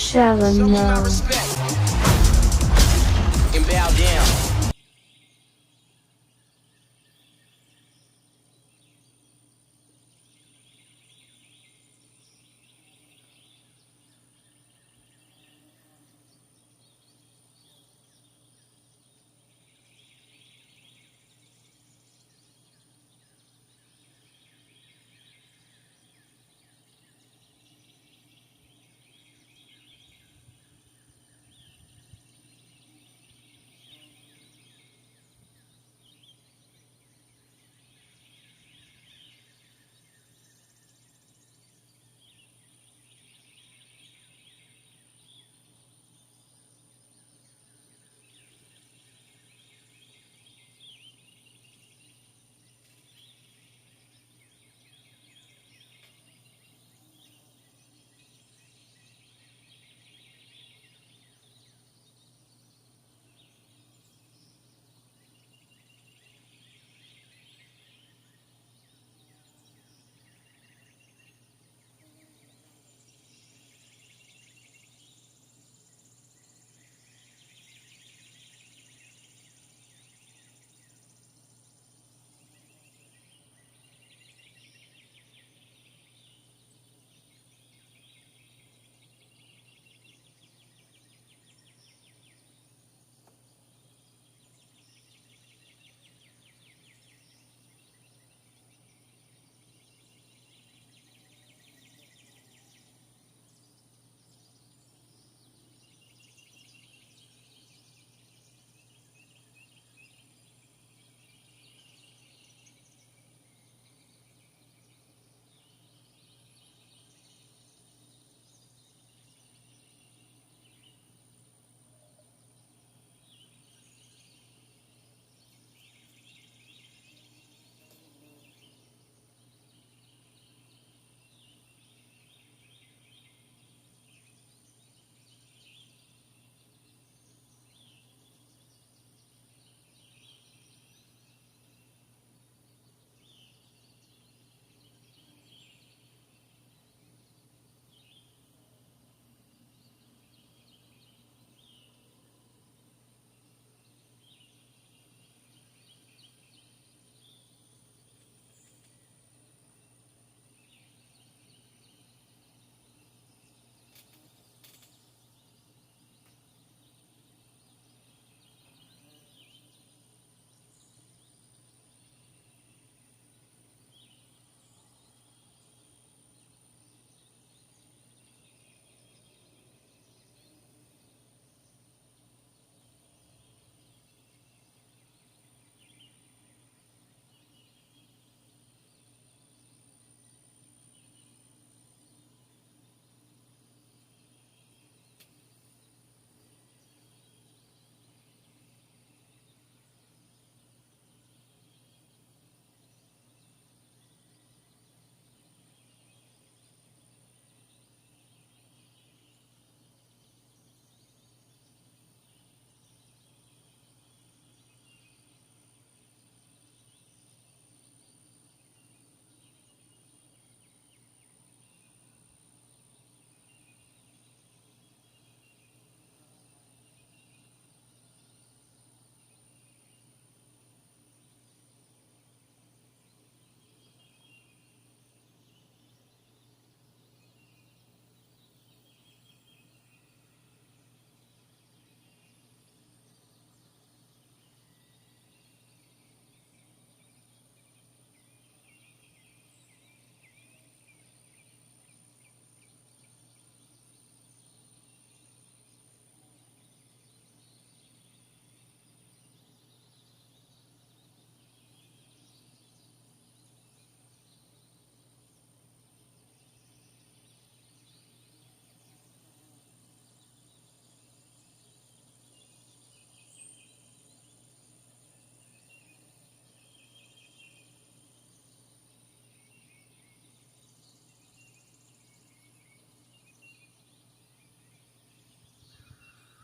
Show me my respect and bow down.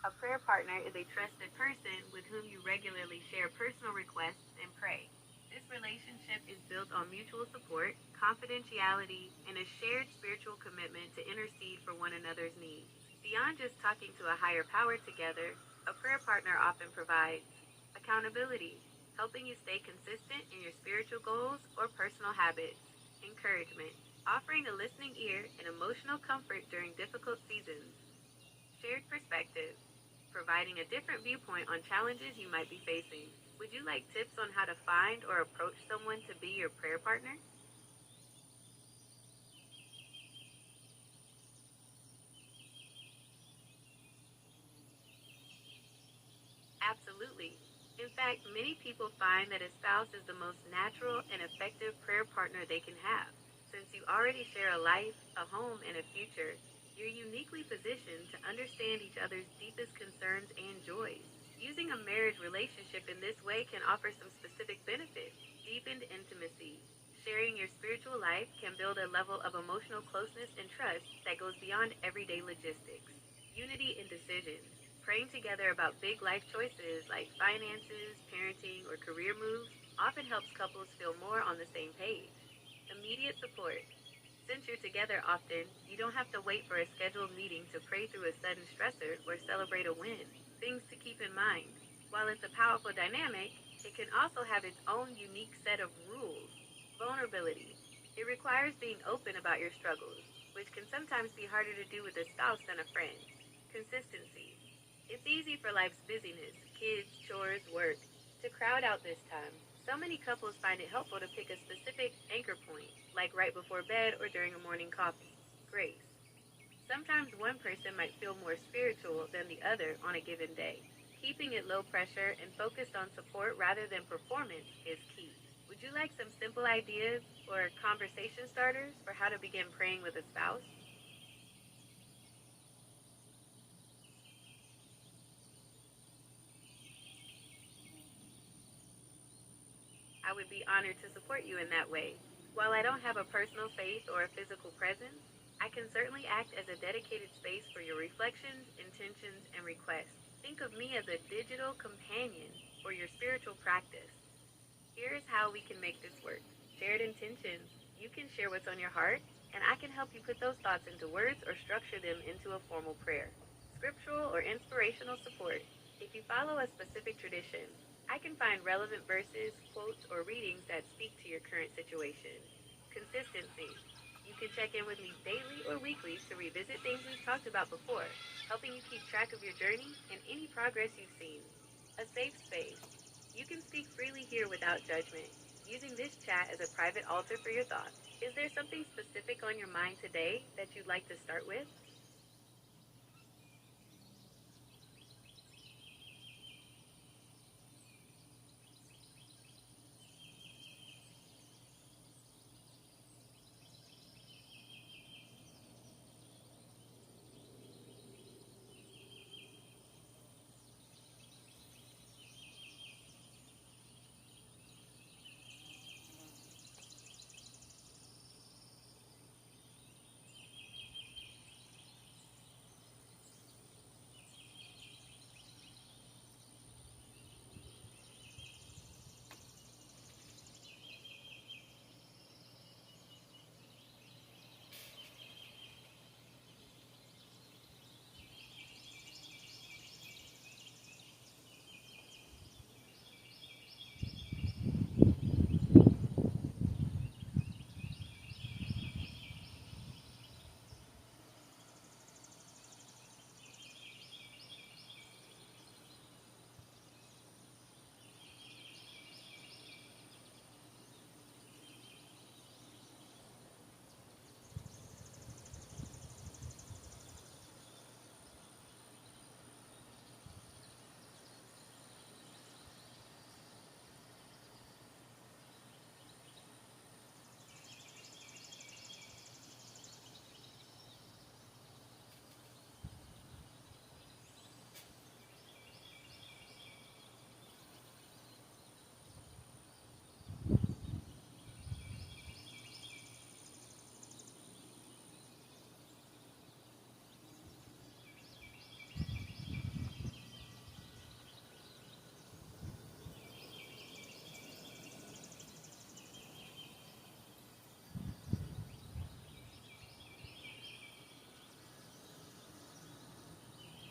A prayer partner is a trusted person with whom you regularly share personal requests and pray. This relationship is built on mutual support, confidentiality, and a shared spiritual commitment to intercede for one another's needs. Beyond just talking to a higher power together, a prayer partner often provides accountability, helping you stay consistent in your spiritual goals or personal habits, encouragement, offering a listening ear and emotional comfort during difficult seasons, shared perspective, providing a different viewpoint on challenges you might be facing. Would you like tips on how to find or approach someone to be your prayer partner? Absolutely. In fact, many people find that a spouse is the most natural and effective prayer partner they can have. Since you already share a life, a home, and a future, you're uniquely positioned to understand each other's deepest concerns and joys. Using a marriage relationship in this way can offer some specific benefits. Deepened intimacy. Sharing your spiritual life can build a level of emotional closeness and trust that goes beyond everyday logistics. Unity in decisions. Praying together about big life choices like finances, parenting, or career moves often helps couples feel more on the same page. Immediate support. Since you're together often, you don't have to wait for a scheduled meeting to pray through a sudden stressor or celebrate a win. Things to keep in mind. While it's a powerful dynamic, it can also have its own unique set of rules. Vulnerability. It requires being open about your struggles, which can sometimes be harder to do with a spouse than a friend. Consistency. It's easy for life's busyness, kids, chores, work, to crowd out this time. So many couples find it helpful to pick a specific anchor point, like right before bed or during a morning coffee. Grace. Sometimes one person might feel more spiritual than the other on a given day. Keeping it low pressure and focused on support rather than performance is key. Would you like some simple ideas or conversation starters for how to begin praying with a spouse? I would be honored to support you in that way. While I don't have a personal face or a physical presence, I can certainly act as a dedicated space for your reflections, intentions, and requests. Think of me as a digital companion for your spiritual practice. Here's how we can make this work. Shared intentions. You can share what's on your heart, and I can help you put those thoughts into words or structure them into a formal prayer. Scriptural or inspirational support. If you follow a specific tradition, I can find relevant verses, quotes, or readings that speak to your current situation. Consistency. You can check in with me daily or weekly to revisit things we've talked about before, helping you keep track of your journey and any progress you've seen. A safe space. You can speak freely here without judgment, using this chat as a private altar for your thoughts. Is there something specific on your mind today that you'd like to start with?